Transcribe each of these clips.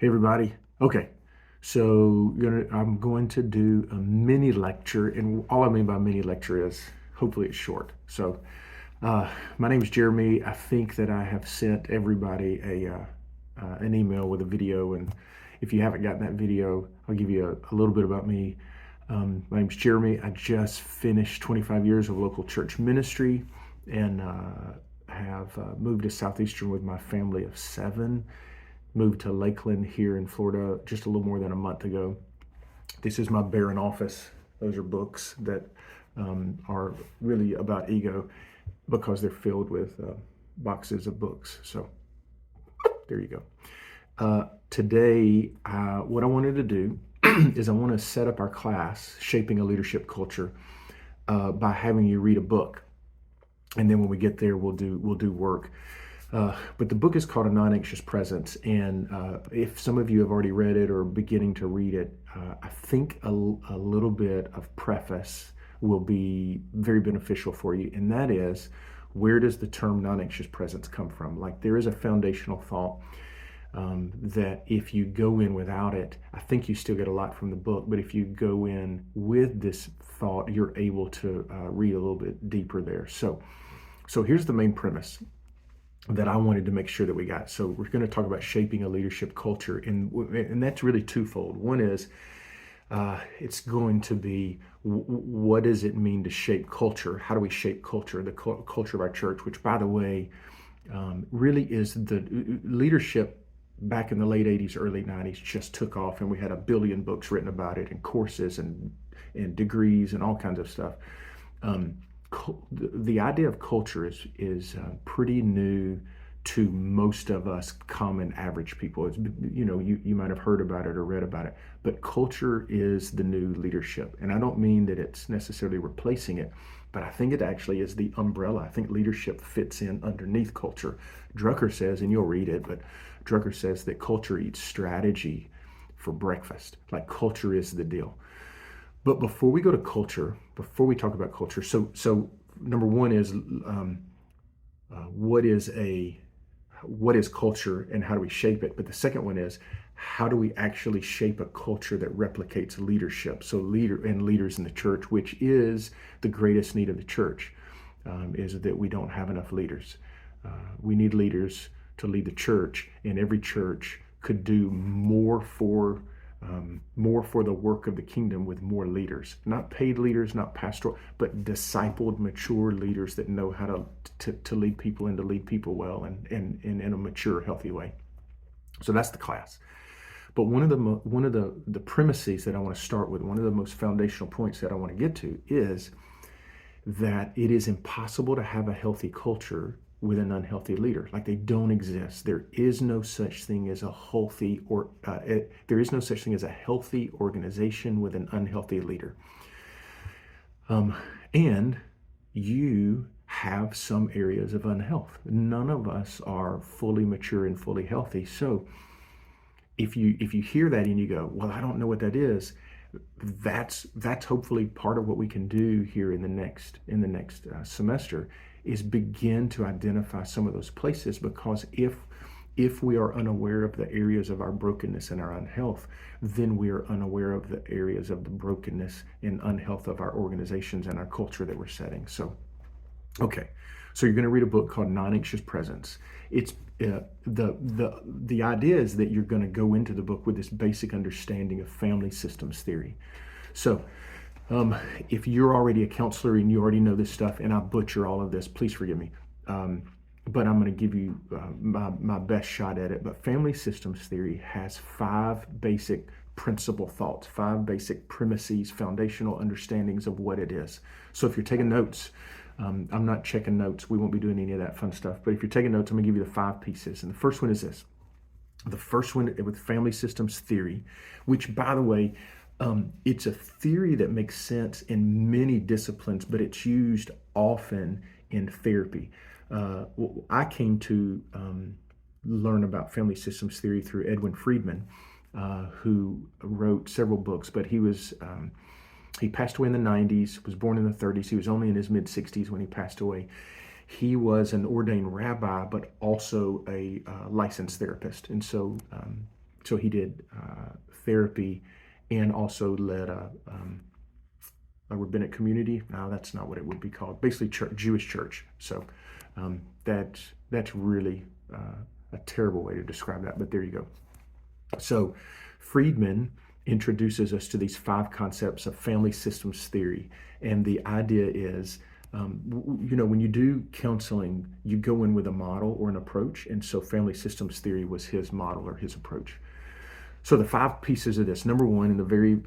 Hey everybody. Okay, so I'm going to do a mini lecture, and all I mean by mini lecture is hopefully it's short. Uh, my name is Jeremy. I think that I have sent everybody an email with a video, and if you haven't gotten that video, I'll give you a little bit about me. My name is Jeremy. I just finished 25 years of local church ministry, and have moved to Southeastern with my family of seven. Moved to Lakeland here in Florida just a little more than a month ago. This is my barren office. Those are books that are really about ego because they're filled with boxes of books. So there you go. Today, what I wanted to do is I want to set up our class, Shaping a Leadership Culture, by having you read a book. And then when we get there, we'll do work. But the book is called A Non-Anxious Presence, and if some of you have already read it or beginning to read it, I think a little bit of preface will be very beneficial for you, and that is, where does the term non-anxious presence come from? Like, there is a foundational thought that if you go in without it, I think you still get a lot from the book, but if you go in with this thought, you're able to read a little bit deeper there. So here's the main premise that I wanted to make sure that we got. So we're going to talk about shaping a leadership culture, and that's really twofold. One is it's going to be what does it mean to shape culture? How do we shape culture, the culture of our church, which, by the way, really is the leadership back in the late 80s, early 90s just took off, and we had a billion books written about it, and courses and degrees and all kinds of stuff. The idea of culture is pretty new to most of us common average people. It's, you might have heard about it or read about it, but culture is the new leadership. And I don't mean that it's necessarily replacing it, but I think it actually is the umbrella. I think leadership fits in underneath culture. Drucker says, and you'll read it, but Drucker says that culture eats strategy for breakfast. Like, culture is the deal. But before we go to culture, before we talk about culture, so number one is what is culture and how do we shape it? But the second one is, how do we actually shape a culture that replicates leadership? So leaders in the church, which is the greatest need of the church, is that we don't have enough leaders. We need leaders to lead the church, and every church could do more for the work of the kingdom with more leaders, not paid leaders, not pastoral, but discipled, mature leaders that know how to lead people and to lead people well and in a mature, healthy way. So that's the class. But one of the premises that I want to start with, one of the most foundational points that I want to get to, is that it is impossible to have a healthy culture with an unhealthy leader. Like, they don't exist. There is no such thing as a healthy there is no such thing as a healthy organization with an unhealthy leader. And you have some areas of unhealth. None of us are fully mature and fully healthy. So if you hear that and you go, well, I don't know what that is, that's hopefully part of what we can do here in the next semester, is begin to identify some of those places. Because if we are unaware of the areas of our brokenness and our unhealth, then we are unaware of the areas of the brokenness and unhealth of our organizations and our culture that we're setting. So you're going to read a book called Non-Anxious Presence. It's the idea is that you're going to go into the book with this basic understanding of family systems theory. So if you're already a counselor and you already know this stuff, and I butcher all of this, please forgive me. But I'm going to give you my best shot at it. But family systems theory has 5 basic principal thoughts, 5 basic premises, foundational understandings of what it is. So if you're taking notes, I'm not checking notes. We won't be doing any of that fun stuff. But if you're taking notes, I'm going to give you the 5 pieces. And the first one is this. The first one with family systems theory, which, by the way, it's a theory that makes sense in many disciplines, but it's used often in therapy. I came to learn about family systems theory through Edwin Friedman, who wrote several books, but he passed away in the 90s, was born in the 30s. He was only in his mid-60s when he passed away. He was an ordained rabbi, but also a licensed therapist. And so So he did therapy and also led a rabbinic community. No, that's not what it would be called. Basically, Jewish church. So that's really a terrible way to describe that, but there you go. So Friedman introduces us to these 5 concepts of family systems theory. And the idea is, when you do counseling, you go in with a model or an approach. And so family systems theory was his model or his approach. So the 5 pieces of this, number 1, and the very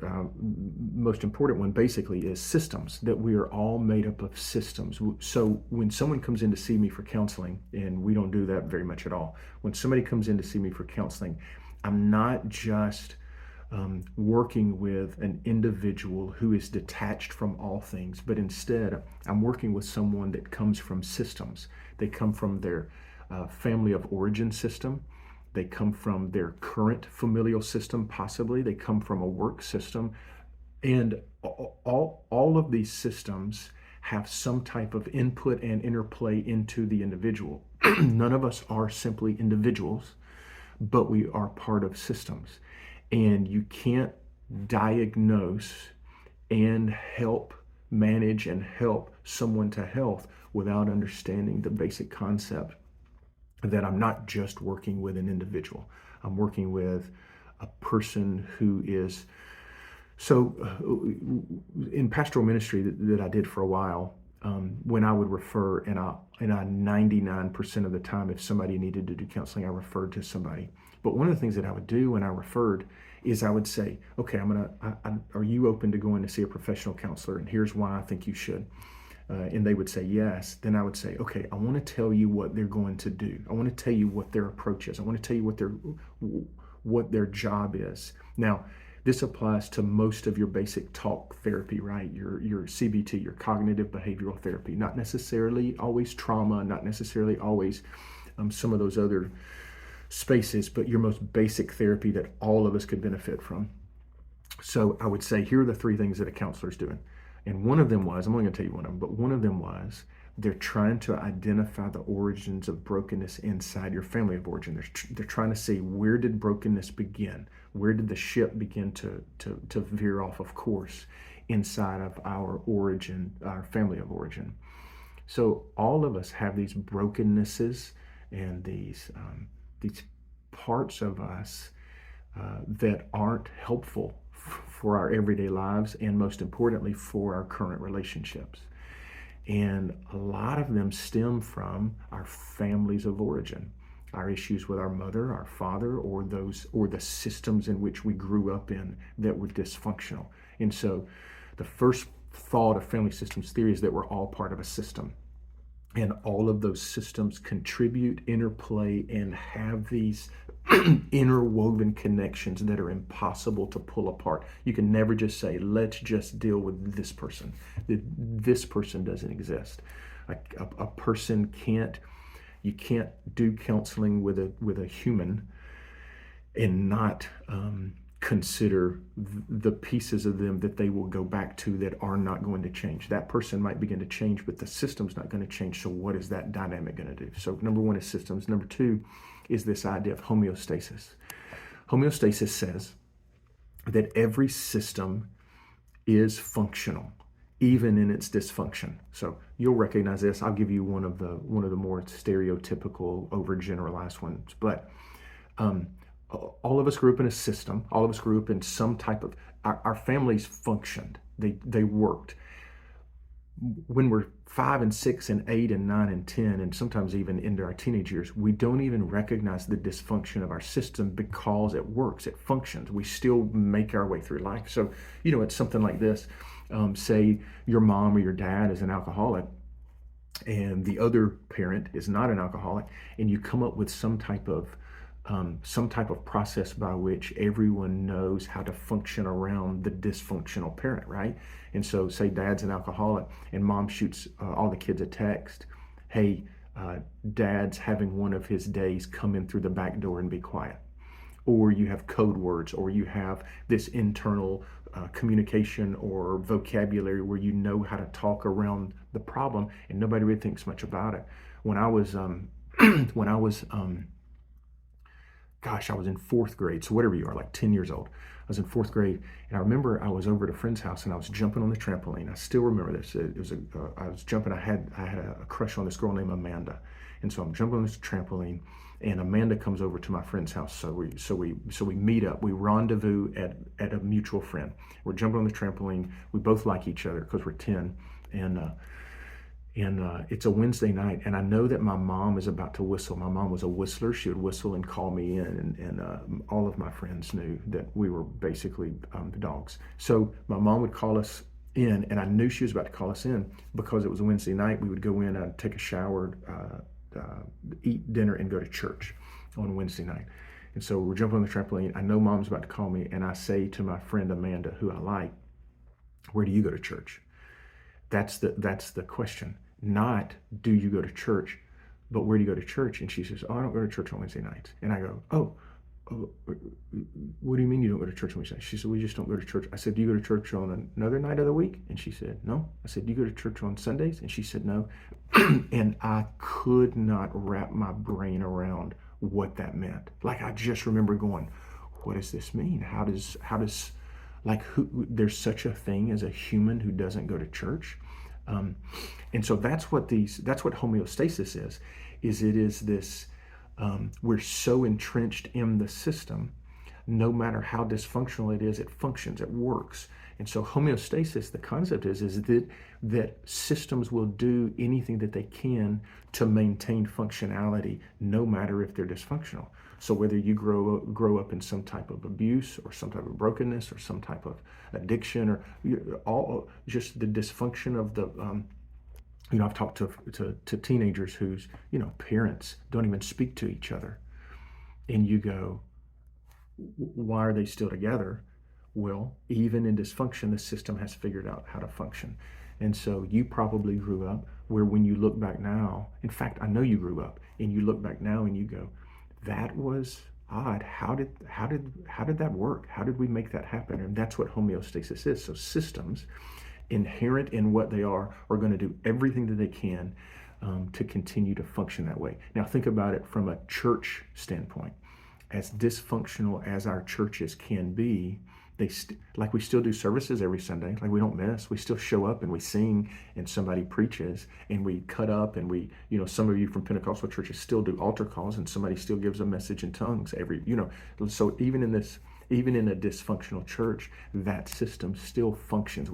most important one basically, is systems, that we are all made up of systems. So when someone comes in to see me for counseling, and we don't do that very much at all, when somebody comes in to see me for counseling, I'm not just working with an individual who is detached from all things, but instead I'm working with someone that comes from systems. They come from their family of origin system. They come from their current familial system, possibly. They come from a work system. And all of these systems have some type of input and interplay into the individual. None of us are simply individuals, but we are part of systems. And you can't diagnose and help manage and help someone to health without understanding the basic concept that I'm not just working with an individual. I'm working with a person who is, so in pastoral ministry that I did for a while, when I would refer, and I 99% of the time, if somebody needed to do counseling, I referred to somebody. But one of the things that I would do when I referred is I would say, okay, are you open to going to see a professional counselor? And here's why I think you should. And they would say yes. Then I would say, okay, I want to tell you what they're going to do. I want to tell you what their approach is. I want to tell you what their job is. Now, this applies to most of your basic talk therapy, right? Your CBT, your cognitive behavioral therapy. Not necessarily always trauma, not necessarily always some of those other spaces, but your most basic therapy that all of us could benefit from. So I would say, here are the 3 things that a counselor's doing. And one of them was, I'm only going to tell you one of them, but one of them was, they're trying to identify the origins of brokenness inside your family of origin. They're trying to see, where did brokenness begin? Where did the ship begin to veer off of course inside of our origin, our family of origin? So all of us have these brokennesses and these parts of us that aren't helpful for our everyday lives, and most importantly, for our current relationships. And a lot of them stem from our families of origin, our issues with our mother, our father, or the systems in which we grew up in that were dysfunctional. And so the first thought of family systems theory is that we're all part of a system. And all of those systems contribute, interplay, and have these interwoven connections that are impossible to pull apart. You can never just say, let's just deal with this person. This person doesn't exist. A person you can't do counseling with a human and not consider the pieces of them that they will go back to that are not going to change. That person might begin to change, but the system's not going to change. So what is that dynamic going to do? So number 1 is systems. Number 2 is this idea of homeostasis. Homeostasis says that every system is functional, even in its dysfunction. So you'll recognize this. I'll give you one of the more stereotypical, overgeneralized ones. But all of us grew up in a system. All of us grew up in some type of, our families functioned. They worked. When we're 5 and 6 and 8 and 9 and 10, and sometimes even into our teenage years, we don't even recognize the dysfunction of our system because it works, it functions. We still make our way through life. So, it's something like this. Say your mom or your dad is an alcoholic and the other parent is not an alcoholic, and you come up with some type of process by which everyone knows how to function around the dysfunctional parent, right? And so say dad's an alcoholic and mom shoots all the kids a text, hey, dad's having one of his days, come in through the back door and be quiet. Or you have code words, or you have this internal communication or vocabulary where you know how to talk around the problem, and nobody really thinks much about it. When I was gosh, I was in fourth grade, so whatever you are, like 10 years old. I was in fourth grade, and I remember I was over at a friend's house, and I was jumping on the trampoline. I still remember this. I was jumping. I had a crush on this girl named Amanda, and so I'm jumping on this trampoline, and Amanda comes over to my friend's house. So we meet up. We rendezvous at a mutual friend. We're jumping on the trampoline. We both like each other because we're 10, and it's a Wednesday night, and I know that my mom is about to whistle. My mom was a whistler. She would whistle and call me in, and all of my friends knew that we were basically the dogs. So my mom would call us in, and I knew she was about to call us in because it was a Wednesday night. We would go in, I'd take a shower, eat dinner, and go to church on Wednesday night. And so we're jumping on the trampoline. I know mom's about to call me, and I say to my friend Amanda, who I like, "Where do you go to church?" That's the question. Not do you go to church, but where do you go to church? And she says, "Oh, I don't go to church on Wednesday nights." And I go, "Oh, what do you mean you don't go to church on Wednesday nights?" She said, "We just don't go to church." I said, "Do you go to church on another night of the week?" And she said, "No." I said, "Do you go to church on Sundays?" And she said, "No." And I could not wrap my brain around what that meant. Like, I just remember going, what does this mean? How does like, there's such a thing as a human who doesn't go to church? And so that's what homeostasis is it is this, we're so entrenched in the system, no matter how dysfunctional it is, it functions, it works. And so homeostasis, the concept is that systems will do anything that they can to maintain functionality, no matter if they're dysfunctional. So whether you grow up in some type of abuse or some type of brokenness or some type of addiction, or all just the dysfunction of the I've talked to teenagers whose parents don't even speak to each other, and you go, why are they still together? Well, even in dysfunction, the system has figured out how to function. And so you probably grew up where, when you look back now, in fact, I know you grew up, and you look back now and you go, that was odd. How did that work? How did we make that happen? And that's what homeostasis is. So systems, inherent in what they are going to do everything that they can to continue to function that way. Now think about it from a church standpoint. As dysfunctional as our churches can be, like, we still do services every Sunday. Like, we don't miss. We still show up and we sing, and somebody preaches, and we cut up, and we, some of you from Pentecostal churches still do altar calls, and somebody still gives a message in tongues so even in a dysfunctional church, that system still functions.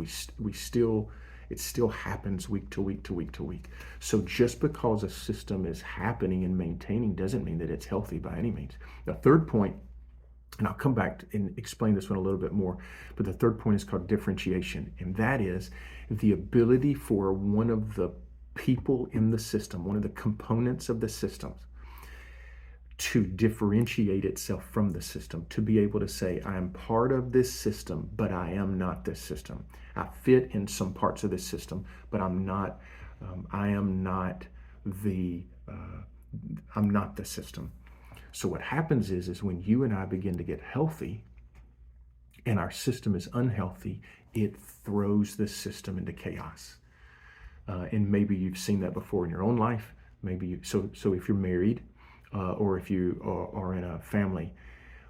It still happens week to week to week to week. So just because a system is happening and maintaining doesn't mean that it's healthy by any means. The third point, and I'll come back and explain this one a little bit more, but the third point is called differentiation. And that is the ability for one of the people in the system, one of the components of the system, to differentiate itself from the system, to be able to say, I am part of this system, but I am not this system. I fit in some parts of this system, but I'm not the system. So what happens is when you and I begin to get healthy and our system is unhealthy, it throws the system into chaos. And maybe you've seen that before in your own life. So if you're married, or if you are in a family,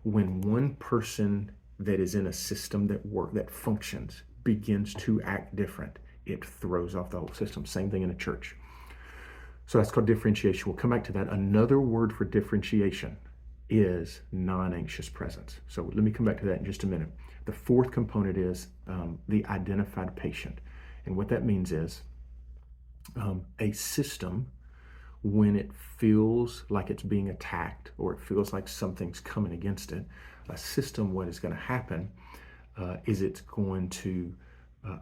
when one person that is in a system that functions begins to act different, it throws off the whole system. Same thing in a church. So that's called differentiation. We'll come back to that. Another word for differentiation is non-anxious presence. So let me come back to that in just a minute. The fourth component is the identified patient. And what that means is a system, when it feels like it's being attacked or it feels like something's coming against it, a system, what is going to happen is it's going to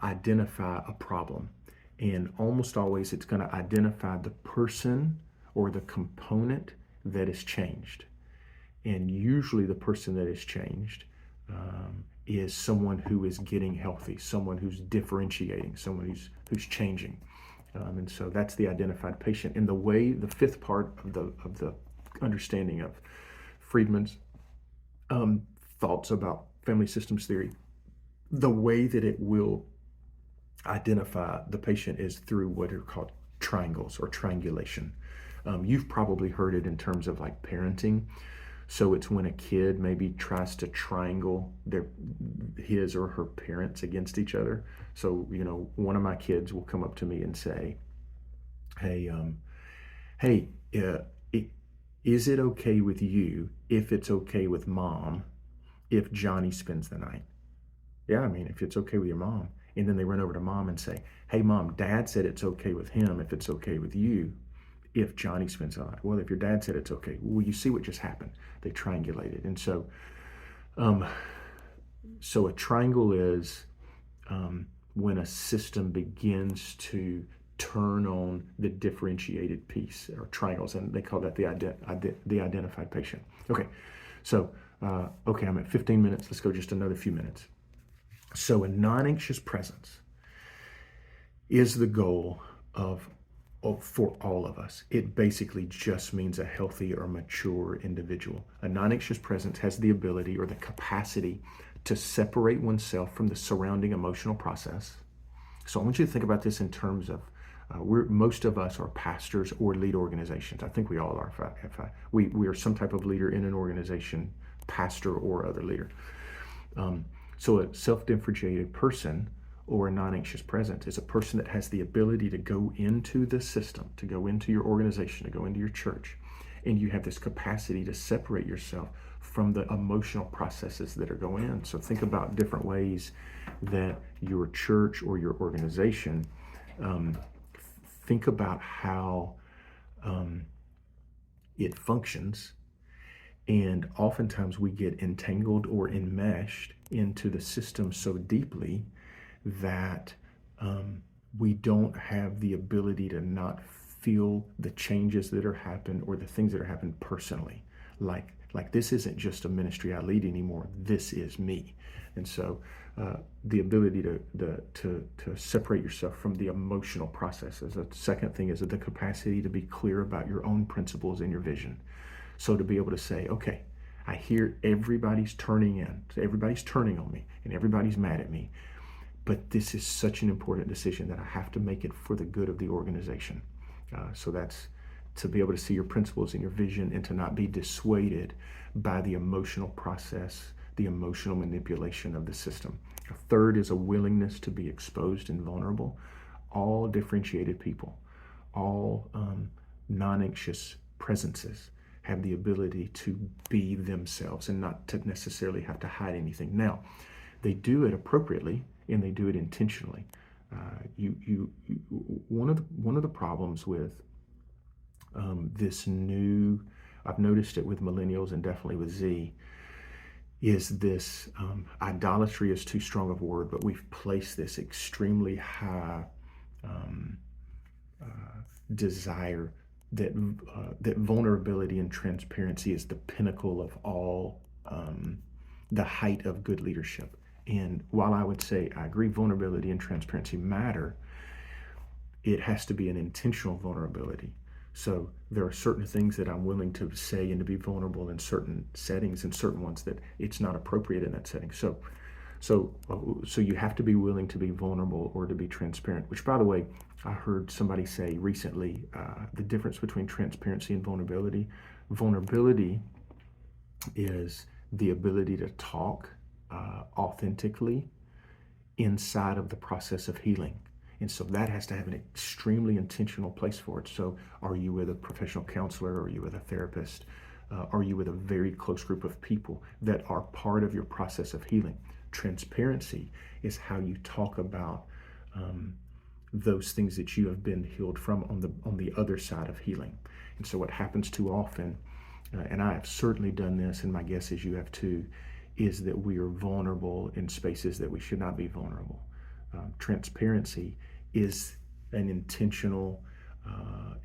identify a problem. And almost always it's going to identify the person or the component that is changed. And usually the person that is changed is someone who is getting healthy, someone who's differentiating, someone who's changing. And so that's the identified patient. And the fifth part of the understanding of Friedman's thoughts about family systems theory, the way that it will identify the patient is through what are called triangles or triangulation. You've probably heard it in terms of like parenting. So it's when a kid maybe tries to triangle his or her parents against each other. So, one of my kids will come up to me and say, hey, hey, i- is it okay with you if it's okay with mom if Johnny spends the night? Yeah, I mean, if it's okay with your mom. And then they run over to mom and say, hey, mom, dad said it's okay with him if it's okay with you if Johnny spends the night. Well, if your dad said it's okay, well, you see what just happened. They triangulated. And um, so a triangle is when a system begins to turn on the differentiated piece or triangles, and they call that the identified patient. Okay, so okay, I'm at 15 minutes. Let's go just another few minutes. So a non-anxious presence is the goal for all of us. It basically just means a healthy or mature individual. A non-anxious presence has the ability or the capacity to separate oneself from the surrounding emotional process. So I want you to think about this in terms of most of us are pastors or lead organizations. I think we all are. We are some type of leader in an organization, pastor or other leader. So a self-differentiated person or a non-anxious presence is a person that has the ability to go into the system, to go into your organization, to go into your church, and you have this capacity to separate yourself from the emotional processes that are going in. So think about different ways that your church or your organization, think about how it functions. And oftentimes we get entangled or enmeshed into the system so deeply that we don't have the ability to not feel the changes that are happening or the things that are happening personally. Like this isn't just a ministry I lead anymore. This is me. And so the ability to separate yourself from the emotional processes. The second thing is the capacity to be clear about your own principles and your vision. So to be able to say, okay, I hear everybody's turning in, so everybody's turning on me, and everybody's mad at me. But this is such an important decision that I have to make it for the good of the organization. So that's to be able to see your principles and your vision and to not be dissuaded by the emotional process, the emotional manipulation of the system. A third is a willingness to be exposed and vulnerable. All differentiated people, all non-anxious presences have the ability to be themselves and not to necessarily have to hide anything. Now, they do it appropriately and they do it intentionally. One of the problems with this new, I've noticed it with millennials and definitely with Z, is this idolatry is too strong of a word, but we've placed this extremely high desire that vulnerability and transparency is the pinnacle of all, the height of good leadership. And while I would say I agree vulnerability and transparency matter, it has to be an intentional vulnerability. So there are certain things that I'm willing to say and to be vulnerable in certain settings and certain ones that it's not appropriate in that setting. So you have to be willing to be vulnerable or to be transparent, which, by the way, I heard somebody say recently, the difference between transparency and vulnerability. Vulnerability is the ability to talk authentically inside of the process of healing. And so that has to have an extremely intentional place for it. So are you with a professional counselor? Are you with a therapist? Are you with a very close group of people that are part of your process of healing? Transparency is how you talk about those things that you have been healed from on the other side of healing. And so what happens too often, and I have certainly done this, and my guess is you have too, is that we are vulnerable in spaces that we should not be vulnerable. Transparency is an intentional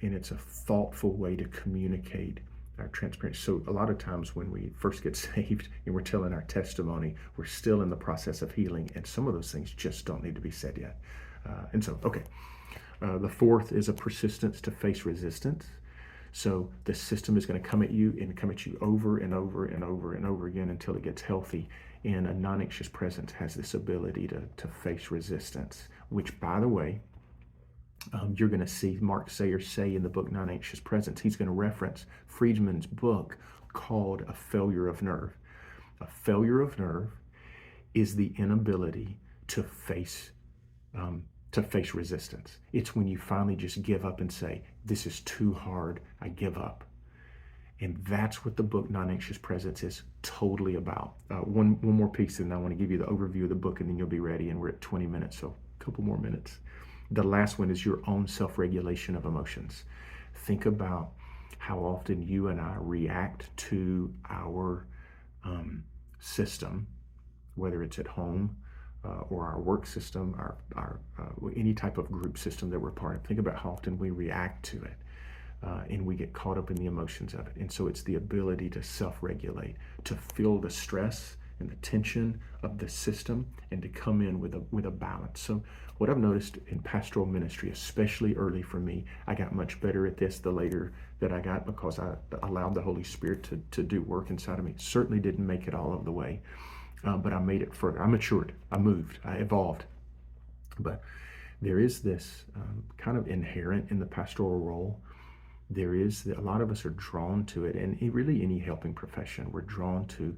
and it's a thoughtful way to communicate our transparency. So a lot of times when we first get saved and we're telling our testimony, we're still in the process of healing, and some of those things just don't need to be said yet. And so, okay. The fourth is a persistence to face resistance. So the system is going to come at you and come at you over and over and over and over again until it gets healthy. And a non-anxious presence has this ability to face resistance, which, by the way, you're going to see Mark Sayers say in the book Non-Anxious Presence. He's going to reference Friedman's book called a failure of nerve. A failure of nerve is the inability to face resistance. It's when you finally just give up and say, this is too hard, I give up. And that's what the book Non-Anxious Presence is totally about. One more piece, and I want to give you the overview of the book, and then you'll be ready. And we're at 20 minutes, so a couple more minutes. The last one is your own self-regulation of emotions. Think about how often you and I react to our system, whether it's at home or our work system, our any type of group system that we're part of. Think about how often we react to it. And we get caught up in the emotions of it. And so it's the ability to self-regulate, to feel the stress and the tension of the system, and to come in with a balance. So what I've noticed in pastoral ministry, especially early for me, I got much better at this the later that I got, because I allowed the Holy Spirit to do work inside of me. Certainly didn't make it all of the way, but I made it further. I matured, I moved, I evolved. But there is this kind of inherent in the pastoral role. There is, a lot of us are drawn to it, and really any helping profession, we're drawn to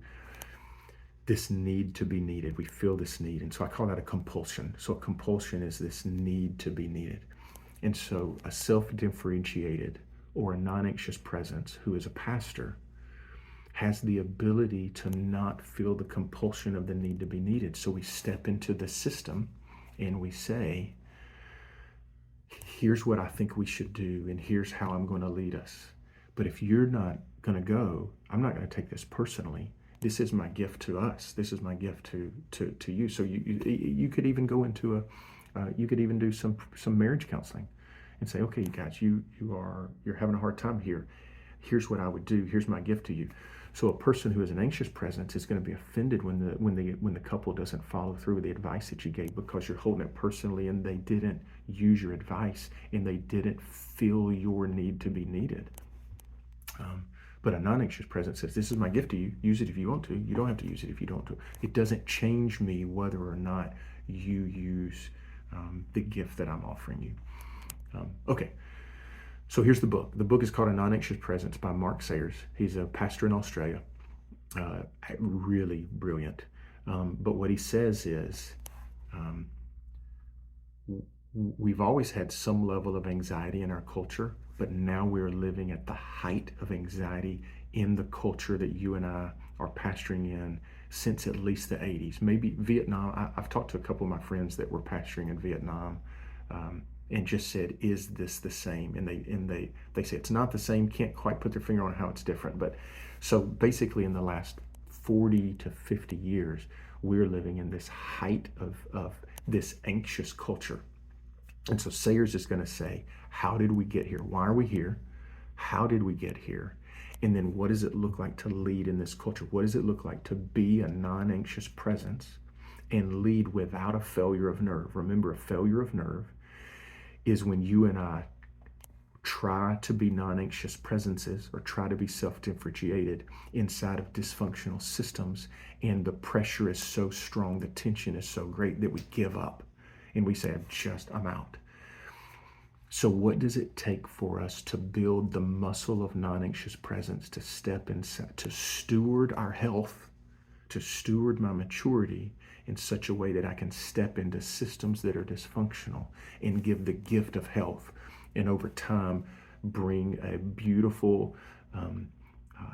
this need to be needed. We feel this need, and so I call that a compulsion. So a compulsion is this need to be needed. And so a self-differentiated or a non-anxious presence who is a pastor has the ability to not feel the compulsion of the need to be needed. So we step into the system and we say, here's what I think we should do, and here's how I'm going to lead us. But if you're not going to go, I'm not going to take this personally. This is my gift to us. This is my gift to you. So you could even go into you could even do some marriage counseling and say, okay, you guys, you're having a hard time here. Here's what I would do. Here's my gift to you. So a person who is an anxious presence is going to be offended when the couple doesn't follow through with the advice that you gave, because you're holding it personally, and they didn't use your advice, and they didn't feel your need to be needed. But a non-anxious presence says, this is my gift to you. Use it if you want to. You don't have to use it if you don't want to. It doesn't change me whether or not you use the gift that I'm offering you. Okay. So here's the book. The book is called A Non-Anxious Presence by Mark Sayers. He's a pastor in Australia. Really brilliant. But what he says is, we've always had some level of anxiety in our culture, but now we're living at the height of anxiety in the culture that you and I are pastoring in since at least the 80s. Maybe Vietnam. I've talked to a couple of my friends that were pastoring in Vietnam, and just said, is this the same? And they say it's not the same, can't quite put their finger on how it's different. But so basically in the last 40 to 50 years, we're living in this height of this anxious culture. And so Sayers is going to say, how did we get here? Why are we here? How did we get here? And then what does it look like to lead in this culture? What does it look like to be a non-anxious presence and lead without a failure of nerve? Remember, a failure of nerve is when you and I try to be non-anxious presences or try to be self-differentiated inside of dysfunctional systems, and the pressure is so strong, the tension is so great that we give up and we say, I'm out. So what does it take for us to build the muscle of non-anxious presence, to step inside, to steward our health, to steward my maturity in such a way that I can step into systems that are dysfunctional and give the gift of health, and over time bring a beautiful,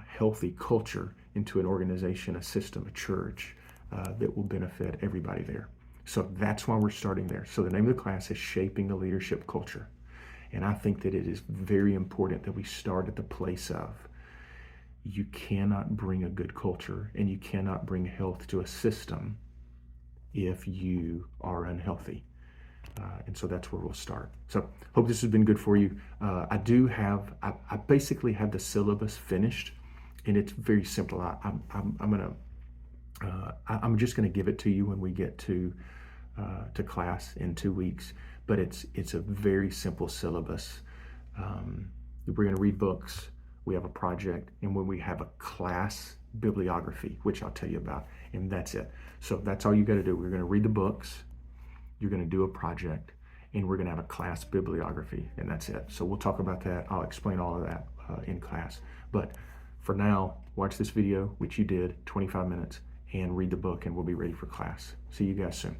healthy culture into an organization, a system, a church that will benefit everybody there. So that's why we're starting there. So the name of the class is Shaping the Leadership Culture. And I think that it is very important that we start at the place of, you cannot bring a good culture and you cannot bring health to a system if you are unhealthy. And so that's where we'll start. So hope this has been good for you. I basically have the syllabus finished, and it's very simple. I'm just going to give it to you when we get to class in 2 weeks. But it's a very simple syllabus. We're going to read books. We have a project, and when we have a class bibliography, which I'll tell you about, and that's it. So that's all you got to do. We're going to read the books, you're going to do a project, and we're going to have a class bibliography, and that's it. So we'll talk about that. I'll explain all of that in class. But for now, watch this video, which you did, 25 minutes, and read the book, and we'll be ready for class. See you guys soon.